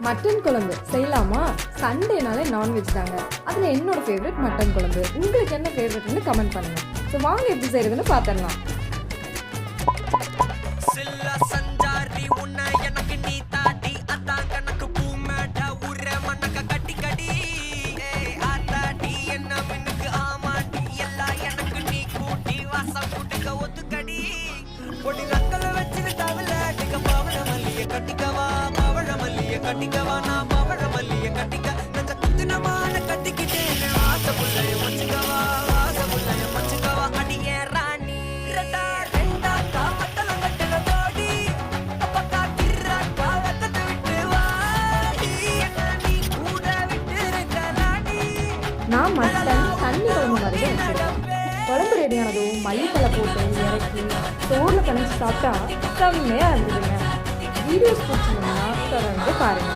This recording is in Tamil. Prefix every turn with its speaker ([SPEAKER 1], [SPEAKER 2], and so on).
[SPEAKER 1] மட்டன் குழம்பு செய்யலாமா? சண்டேனாலே நான்வெஜ் தாங்க. அதில் என்னோட ஃபேவரட் மட்டன் குழம்பு. உங்களுக்கு என்ன ஃபேவரட்னு கமெண்ட் பண்ணுங்க. ஸோ வாங்க எப்படி செய்யறதுன்னு பார்த்துடலாம்.
[SPEAKER 2] கட்டிக்கவா நான் பவழ மல்லிய கட்டிக்க நெஞ்ச குத்துனமான கட்டிக்கிட்டேன் ஆசை புள்ளைய வச்சுக்கவா ஆசை புள்ளைய வச்சுக்கவா அடியே ராணி ரெண்டா ரெண்டா காமத்தல கட்டல தோடி அப்பக்கா கிர்ராக்கா வெக்கத்தை விட்டு வாடி என்ன நீ கூட விட்டு இருக்கலாடி.
[SPEAKER 1] நான் மட்டன் தண்ணி குழம்பு மாதிரி தான் வச்சுருக்கேன். குழம்பு ரெடியானதும் மல்லித்தலை போட்டு இறக்கி சோறில் கணிச்சு சாப்பிட்டா செம்மையாக இருந்ததுங்க. வீடியோஸ் பிடிச்சிங்கன்னா தொடர்ந்து பாருங்கள்.